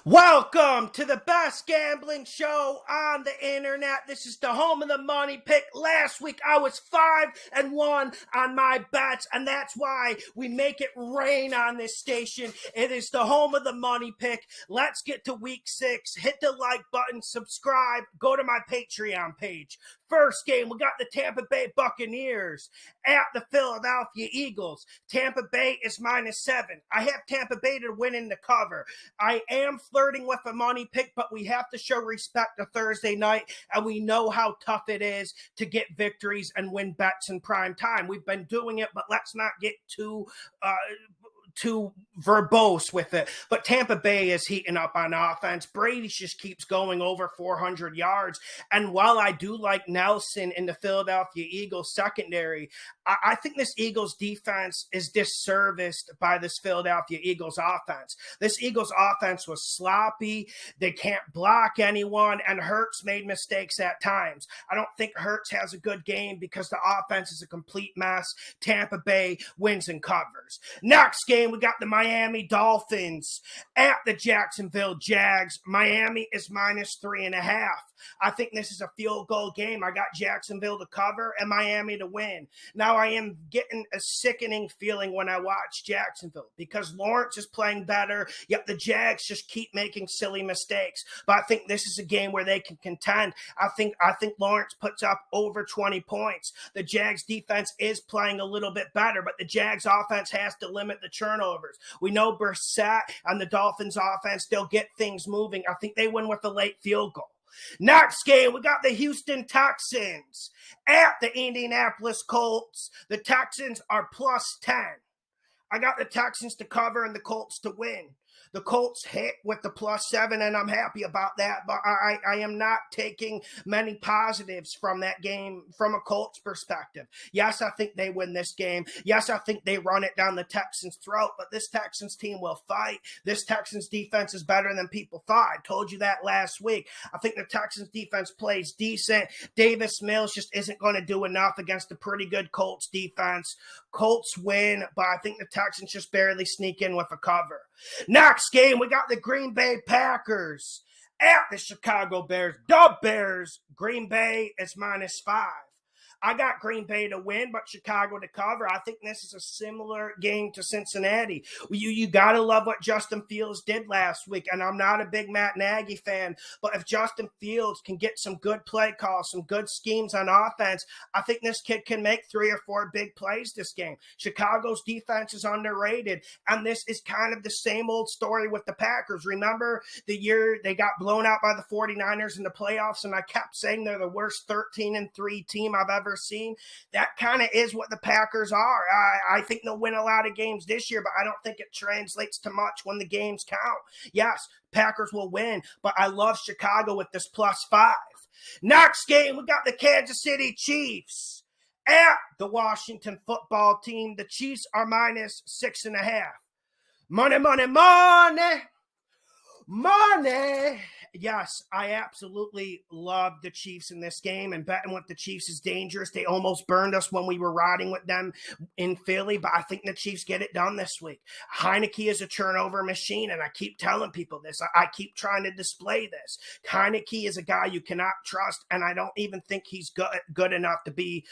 Welcome to the best gambling show on the internet. This is the home of the money pick. Last week I was 5-1 on my bets, and that's why we make it rain on this station. It is the home of the money pick. Let's get to week 6. Hit the like button, subscribe, go to my Patreon page. First game, we got the Tampa Bay Buccaneers at the Philadelphia Eagles. Tampa Bay is -7. I have Tampa Bay to win in the cover. I am flirting with a money pick, but we have to show respect to Thursday night, and we know how tough it is to get victories and win bets in prime time. We've been doing it, but let's not get too verbose with it. But Tampa Bay is heating up on offense. Brady just keeps going over 400 yards. And while I do like Nelson in the Philadelphia Eagles secondary, I think this Eagles defense is disserviced by this Philadelphia Eagles offense. This Eagles offense was sloppy. They can't block anyone, and Hurts made mistakes at times. I don't think Hurts has a good game because the offense is a complete mess. Tampa Bay wins and covers. Next game, we got the Miami Dolphins at the Jacksonville Jags. Miami is -3.5. I think this is a field goal game. I got Jacksonville to cover and Miami to win. Now, I am getting a sickening feeling when I watch Jacksonville because Lawrence is playing better, yet the Jags just keep making silly mistakes. But I think this is a game where they can contend. I think Lawrence puts up over 20 points. The Jags defense is playing a little bit better, but the Jags offense has to limit the turnovers. We know Brissett and the Dolphins offense, they'll get things moving. I think they win with a late field goal. Next game, we got the Houston Texans at the Indianapolis Colts. The Texans are +10. I got the Texans to cover and the Colts to win. The Colts hit with the +7, and I'm happy about that, but I am not taking many positives from that game from a Colts perspective. Yes, I think they win this game. Yes, I think they run it down the Texans' throat, but this Texans team will fight. This Texans defense is better than people thought. I told you that last week. I think the Texans defense plays decent. Davis Mills just isn't going to do enough against a pretty good Colts defense. Colts win, but I think the Texans just barely sneak in with a cover. Next game, we got the Green Bay Packers at the Chicago Bears. The Bears, Green Bay is -5. I got Green Bay to win, but Chicago to cover. I think this is a similar game to Cincinnati. You got to love what Justin Fields did last week, and I'm not a big Matt Nagy fan, but if Justin Fields can get some good play calls, some good schemes on offense, I think this kid can make 3 or 4 big plays this game. Chicago's defense is underrated, and this is kind of the same old story with the Packers. Remember the year they got blown out by the 49ers in the playoffs, and I kept saying they're the worst 13-3 team I've ever seen? That kind of is what the Packers are. I think they'll win a lot of games this year, but I don't think it translates to much when the games count. Yes, Packers will win, but I love Chicago with this +5. Next game, we got the Kansas City Chiefs at the Washington football team. The Chiefs are -6.5. Money, money, money. Money. Yes, I absolutely love the Chiefs in this game, and betting with the Chiefs is dangerous. They almost burned us when we were riding with them in Philly, but I think the Chiefs get it done this week. Heineke is a turnover machine, and I keep telling people this. I keep trying to display this. Heineke is a guy you cannot trust, and I don't even think he's good enough to be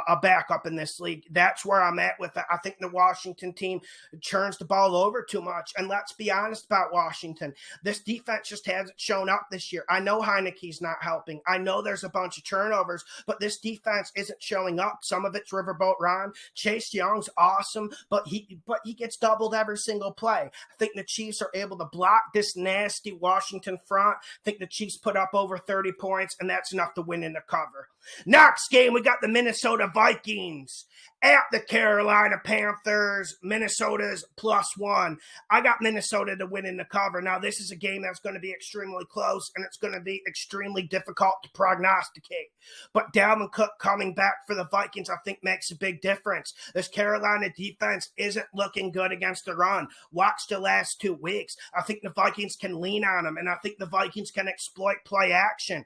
a backup in this league. That's where I'm at with it. I think the Washington team churns the ball over too much. And let's be honest about Washington. This defense just hasn't shown up this year. I know Heineke's not helping. I know there's a bunch of turnovers, but this defense isn't showing up. Some of it's Riverboat Ron. Chase Young's awesome, but he gets doubled every single play. I think the Chiefs are able to block this nasty Washington front. I think the Chiefs put up over 30 points, and that's enough to win in the cover. Next game, we got the Minnesota Vikings at the Carolina Panthers. Minnesota's +1. I got Minnesota to win in the cover. Now, this is a game that's going to be extremely close, and it's going to be extremely difficult to prognosticate. But Dalvin Cook coming back for the Vikings, I think, makes a big difference. This Carolina defense isn't looking good against the run. Watch the last 2 weeks. I think the Vikings can lean on them, and I think the Vikings can exploit play action.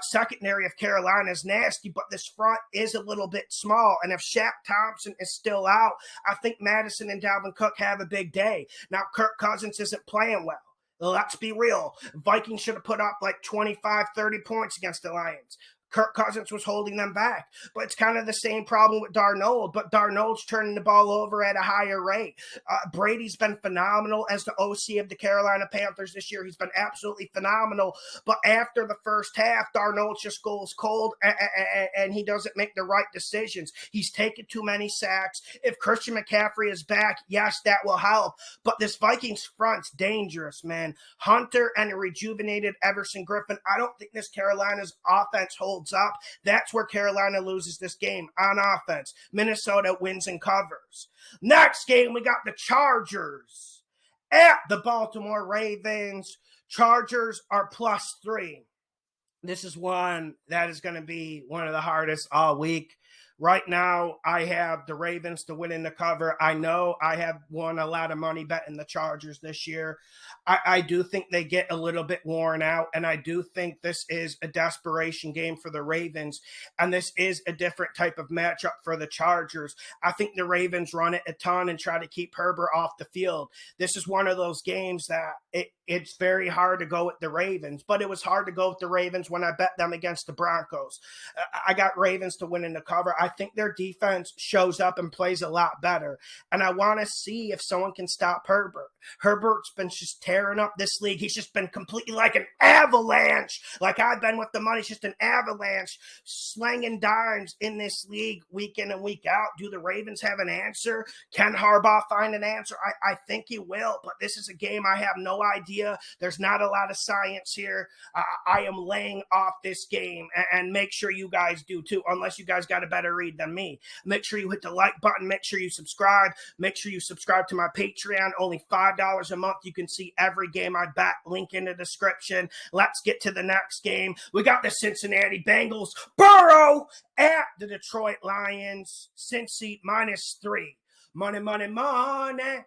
Secondary of Carolina is nasty, but this front is a little bit small, and if Shaq Thompson is still out, I think Madison and Dalvin Cook have a big day. Now, Kirk Cousins isn't playing well. Let's be real. Vikings should have put up like 25, 30 points against the Lions. Kirk Cousins was holding them back. But it's kind of the same problem with Darnold. But Darnold's turning the ball over at a higher rate. Brady's been phenomenal as the OC of the Carolina Panthers this year. He's been absolutely phenomenal. But after the first half, Darnold just goes cold and he doesn't make the right decisions. He's taken too many sacks. If Christian McCaffrey is back, yes, that will help. But this Vikings front's dangerous, man. Hunter and a rejuvenated Everson Griffin. I don't think this Carolina's offense holds up. That's where Carolina loses this game, on offense. Minnesota wins and covers. Next game, we got the Chargers at the Baltimore Ravens. Chargers are +3. This is one that is going to be one of the hardest all week. Right now, I have the Ravens to win in the cover. I know I have won a lot of money betting the Chargers this year. I do think they get a little bit worn out, and I do think this is a desperation game for the Ravens, and this is a different type of matchup for the Chargers. I think the Ravens run it a ton and try to keep Herbert off the field. This is one of those games that it's very hard to go with the Ravens, but it was hard to go with the Ravens when I bet them against the Broncos. I got Ravens to win in the cover. I think their defense shows up and plays a lot better, and I want to see if someone can stop Herbert. Herbert's been just tearing up this league. He's just been completely like an avalanche, like I've been with the money. It's just an avalanche, slanging dimes in this league week in and week out. Do the Ravens have an answer? Can Harbaugh find an answer? I think he will, but this is a game I have no idea. There's not a lot of science here. I am laying off this game, and make sure you guys do too, unless you guys got a better read than me. Make sure you hit the like button. Make sure you subscribe. Make sure you subscribe to my Patreon. Only $5 a month. You can see every game I bet. Link in the description. Let's get to the next game. We got the Cincinnati Bengals. Burrow at the Detroit Lions. Cincy -3. Money, money, money.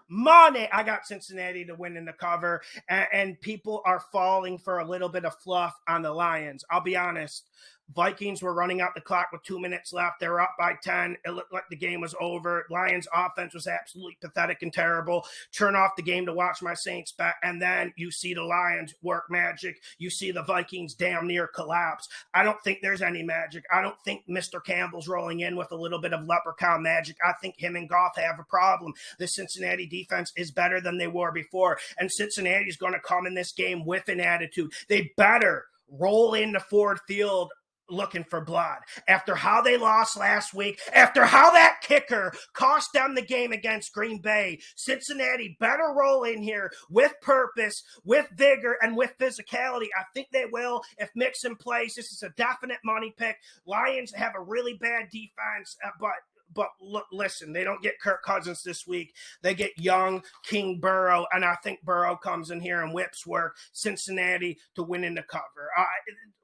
Money. I got Cincinnati to win in the cover, and people are falling for a little bit of fluff on the Lions. I'll be honest. Vikings were running out the clock with 2 minutes left. They were up by 10. It looked like the game was over. Lions offense was absolutely pathetic and terrible. Turn off the game to watch my Saints bet, and then you see the Lions work magic. You see the Vikings damn near collapse. I don't think there's any magic. I don't think Mr. Campbell's rolling in with a little bit of leprechaun magic. I think him and Goff have a problem. The Cincinnati defense is better than they were before, and Cincinnati is going to come in this game with an attitude. They better roll into Ford Field looking for blood. After how they lost last week, after how that kicker cost them the game against Green Bay, Cincinnati better roll in here with purpose, with vigor, and with physicality. I think they will. If Mixon plays, this is a definite money pick. Lions have a really bad defense, but look, listen, they don't get Kirk Cousins this week. They get young King Burrow, and I think Burrow comes in here and whips work. Cincinnati to win in the cover.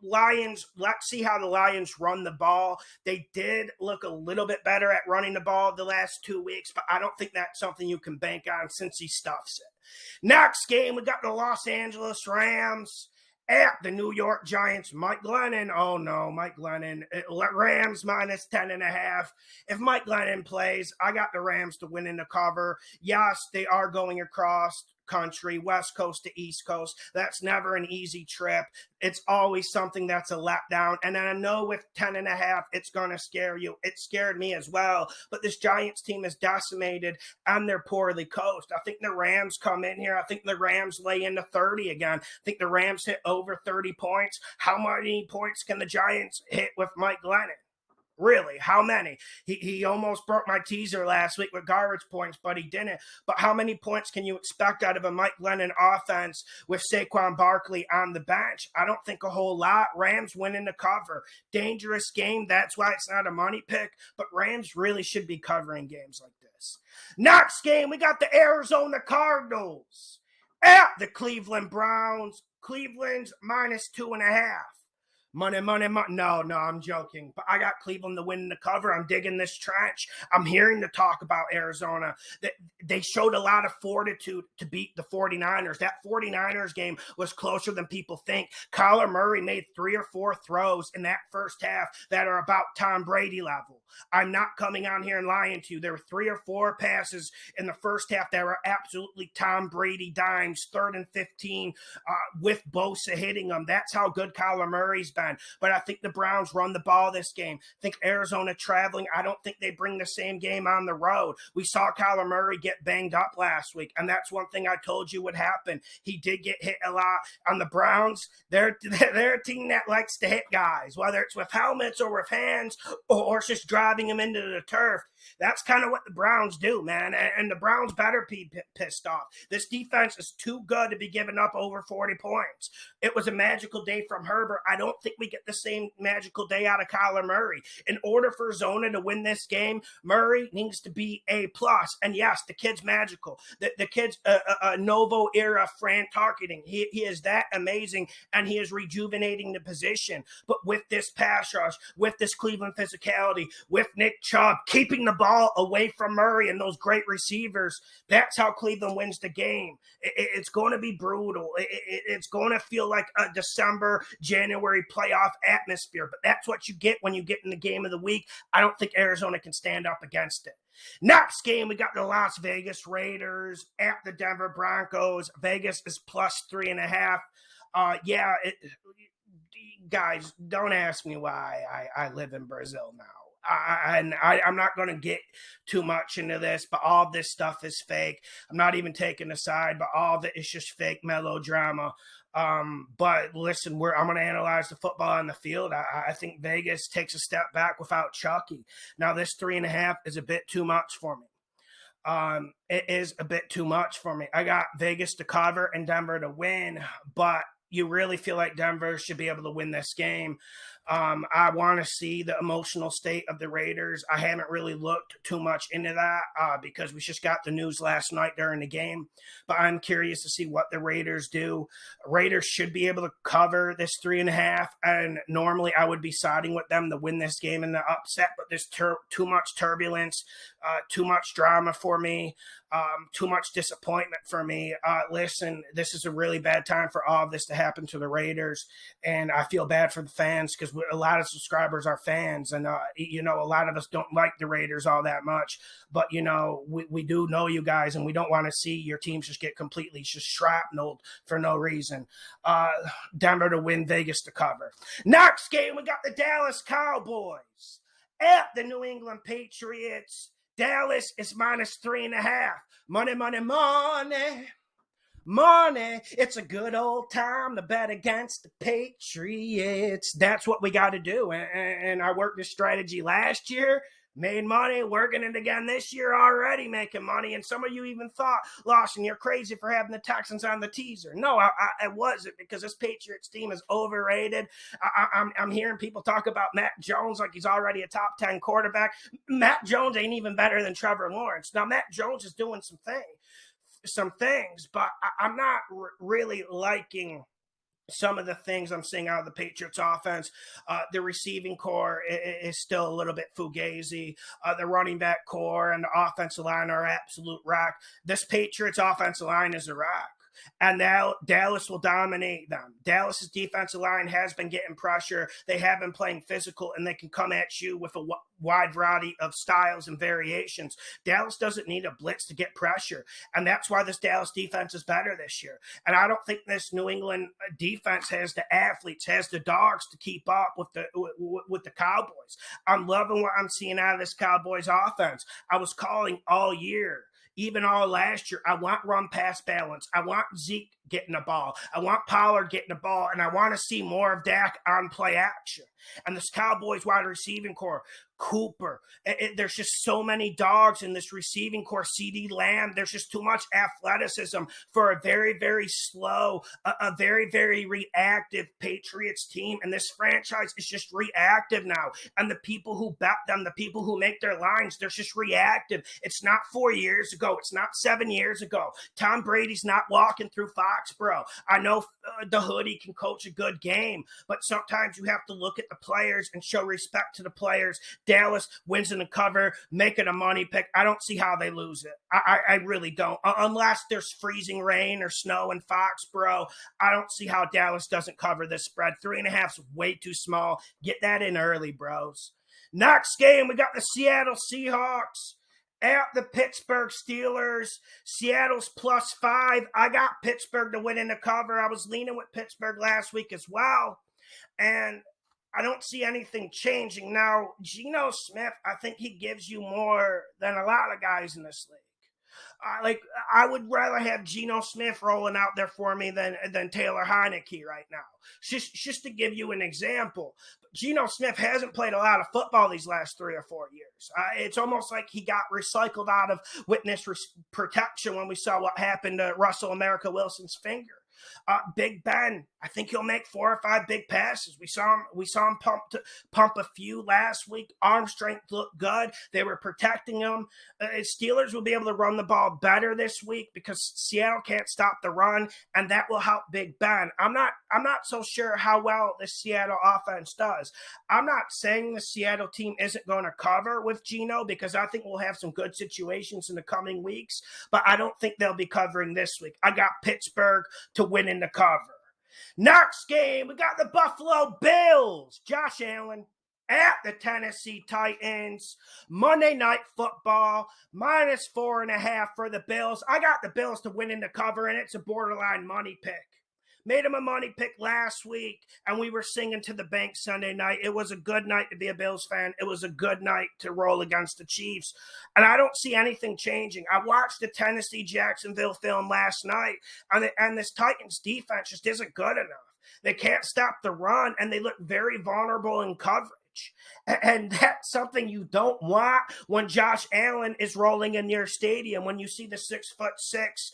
Lions, let's see how the Lions run the ball. They did look a little bit better at running the ball the last 2 weeks, but I don't think that's something you can bank on since he stuffs it. Next game, we got the Los Angeles Rams at the New York Giants. Mike Glennon. Oh, no, Mike Glennon. Rams -10.5. If Mike Glennon plays, I got the Rams to win in the cover. Yes, they are going across country, West Coast to East Coast. That's never an easy trip. It's always something that's a letdown. And I know with 10.5, it's going to scare you. It scared me as well. But this Giants team is decimated and they're poorly coached. I think the Rams come in here. I think the Rams lay into 30 again. I think the Rams hit over 30 points. How many points can the Giants hit with Mike Glennon? Really, how many? He almost broke my teaser last week with garbage points, but he didn't. But how many points can you expect out of a Mike Glennon offense with Saquon Barkley on the bench? I don't think a whole lot. Rams winning the cover. Dangerous game. That's why it's not a money pick, but Rams really should be covering games like this. Next game, we got the Arizona Cardinals at the Cleveland Browns. Cleveland's -2.5. Money, money, money. No, I'm joking. But I got Cleveland to win the cover. I'm digging this trench. I'm hearing the talk about Arizona. They showed a lot of fortitude to beat the 49ers. That 49ers game was closer than people think. Kyler Murray made 3 or 4 throws in that first half that are about Tom Brady level. I'm not coming on here and lying to you. There were 3 or 4 passes in the first half that were absolutely Tom Brady dimes, 3rd and 15, with Bosa hitting them. That's how good Kyler Murray's been. But I think the Browns run the ball this game. I think Arizona traveling, I don't think they bring the same game on the road. We saw Kyler Murray get banged up last week, and that's one thing I told you would happen. He did get hit a lot. On the Browns, they're a team that likes to hit guys, whether it's with helmets or with hands or just driving them into the turf. That's kind of what the Browns do, man. And the Browns better be pissed off. This defense is too good to be giving up over 40 points. It was a magical day from Herbert. I don't think we get the same magical day out of Kyler Murray. In order for Zona to win this game, Murray needs to be A+. And yes, the kid's magical. The kid's a Novo era Fran targeting. He is that amazing, and he is rejuvenating the position. But with this pass rush, with this Cleveland physicality, with Nick Chubb keeping the ball away from Murray and those great receivers, that's how Cleveland wins the game. It's going to be brutal. It's going to feel like a December, January playoff atmosphere, but that's what you get when you get in the game of the week. I don't think Arizona can stand up against it. Next game, we got the Las Vegas Raiders at the Denver Broncos. Vegas is +3.5. Guys, don't ask me why I live in Brazil now. I'm not going to get too much into this, but all this stuff is fake. I'm not even taking a side, but all of it is just fake melodrama. But listen, I'm going to analyze the football on the field. I think Vegas takes a step back without Chucky. Now, this 3.5 is a bit too much for me. It is a bit too much for me. I got Vegas to cover and Denver to win, but you really feel like Denver should be able to win this game. I want to see the emotional state of the Raiders. I haven't really looked too much into that because we just got the news last night during the game. But I'm curious to see what the Raiders do. Raiders should be able to cover this 3.5. And normally I would be siding with them to win this game in the upset. But there's too much turbulence, too much drama for me. Too much disappointment for me. Listen, this is a really bad time for all of this to happen to the Raiders, and I feel bad for the fans because a lot of subscribers are fans, and a lot of us don't like the Raiders all that much, but we do know you guys, and we don't want to see your teams just get completely just shrapneled for no reason. Denver to win, Vegas to cover. Next game, we got the Dallas Cowboys at the New England Patriots. Dallas is -3.5. Money, money, money. Money. It's a good old time to bet against the Patriots. That's what we got to do. And I worked this strategy last year. Made money, working it again this year already, making money. And some of you even thought, Lawson, you're crazy for having the Texans on the teaser. No, I wasn't, because this Patriots team is overrated. I'm hearing people talk about Matt Jones like he's already a top 10 quarterback. Matt Jones ain't even better than Trevor Lawrence. Now, Matt Jones is doing some things, but I'm not really liking some of the things I'm seeing out of the Patriots offense. The receiving core is still a little bit fugazi. The running back core and the offensive line are absolute rock. This Patriots offensive line is a rock. And now Dallas will dominate them. Dallas's defensive line has been getting pressure. They have been playing physical, and they can come at you with a wide variety of styles and variations. Dallas doesn't need a blitz to get pressure, and that's why this Dallas defense is better this year. And I don't think this New England defense has the athletes, has the dogs to keep up with the Cowboys. I'm loving what I'm seeing out of this Cowboys offense. I was calling all year, even all last year, I want run-pass balance. I want Zeke getting the ball. I want Pollard getting the ball, and I want to see more of Dak on play action. And this Cowboys wide receiving core, Cooper. There's just so many dogs in this receiving core. CeeDee Lamb. There's just too much athleticism for a very, very slow, a very, very reactive Patriots team. And this franchise is just reactive now. And the people who bet them, the people who make their lines, they're just reactive. It's not 4 years ago ago. It's not 7 years ago. Tom Brady's not walking through Foxborough. I know the hoodie can coach a good game, but sometimes you have to look at the players and show respect to the players. Dallas wins in the cover, making a money pick. I don't see how they lose it. I really don't. Unless there's freezing rain or snow in Foxborough, I don't see how Dallas doesn't cover this spread. 3.5 is way too small. Get that in early, bros. Next game, we got the Seattle Seahawks at the Pittsburgh Steelers. Seattle's +5. I got Pittsburgh to win in the cover. I was leaning with Pittsburgh last week as well. And I don't see anything changing. Now, Geno Smith, I think he gives you more than a lot of guys in this league. I would rather have Geno Smith rolling out there for me than Taylor Heineke right now. Just to give you an example, Geno Smith hasn't played a lot of football these last 3 or 4 years. It's almost like he got recycled out of witness protection when we saw what happened to Russell America Wilson's finger. Big Ben, I think he'll make 4 or 5 big passes. We saw him pump a few last week. Arm strength looked good. They were protecting him. Steelers will be able to run the ball better this week because Seattle can't stop the run, and that will help Big Ben. I'm not so sure how well the Seattle offense does. I'm not saying the Seattle team isn't going to cover with Geno because I think we'll have some good situations in the coming weeks, but I don't think they'll be covering this week. I got Pittsburgh to win in the cover. Next game, we got the Buffalo Bills. Josh Allen at the Tennessee Titans. Monday Night Football, -4.5 for the Bills. I got the Bills to win in the cover, and it's a borderline money pick. Made him a money pick last week, and we were singing to the bank Sunday night. It was a good night to be a Bills fan. It was a good night to roll against the Chiefs, and I don't see anything changing. I watched the Tennessee-Jacksonville film last night, and this Titans defense just isn't good enough. They can't stop the run, and they look very vulnerable in coverage. And that's something you don't want when Josh Allen is rolling in your stadium. When you see the 6'6"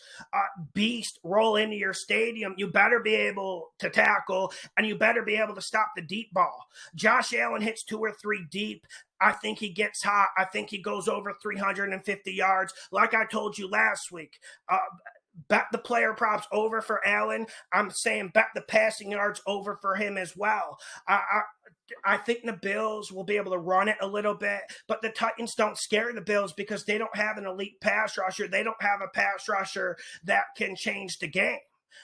beast roll into your stadium, you better be able to tackle, and you better be able to stop the deep ball. Josh Allen hits 2 or 3 deep. I think he gets hot. I think he goes over 350 yards. Like I told you last week, bet the player props over for Allen. I'm saying bet the passing yards over for him as well. I think the Bills will be able to run it a little bit, but the Titans don't scare the Bills because they don't have an elite pass rusher. They don't have a pass rusher that can change the game.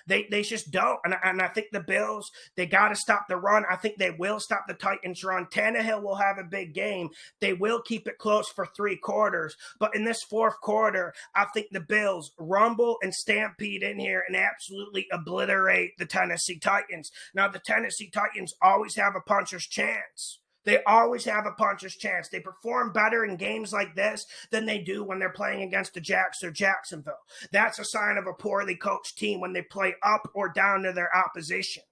They just don't. And I think the Bills, they got to stop the run. I think they will stop the Titans' run. Tannehill will have a big game. They will keep it close for 3 quarters. But in this 4th quarter, I think the Bills rumble and stampede in here and absolutely obliterate the Tennessee Titans. Now, the Tennessee Titans always have a puncher's chance. They always have a puncher's chance. They perform better in games like this than they do when they're playing against the Jags or Jacksonville. That's a sign of a poorly coached team when they play up or down to their opposition.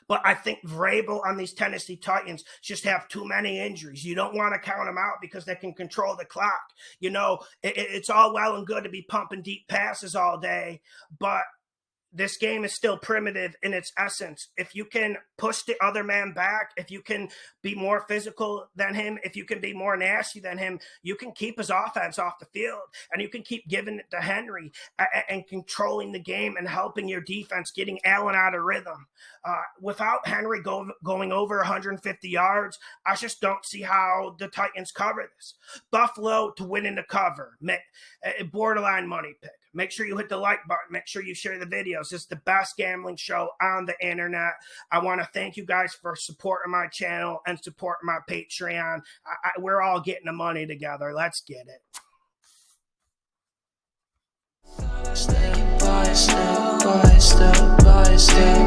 But I think Vrabel on these Tennessee Titans just have too many injuries. You don't want to count them out because they can control the clock. You know, it's all well and good to be pumping deep passes all day, but this game is still primitive in its essence. If you can push the other man back, if you can be more physical than him, if you can be more nasty than him, you can keep his offense off the field, and you can keep giving it to Henry and controlling the game and helping your defense, getting Allen out of rhythm. Without Henry going over 150 yards, I just don't see how the Titans cover this. Buffalo to win in the cover, borderline money pick. Make sure you hit the like button. Make sure you share the videos. It's the best gambling show on the internet. I want to thank you guys for supporting my channel and supporting my Patreon. We're all getting the money together. Let's get it. Step by step by step by step.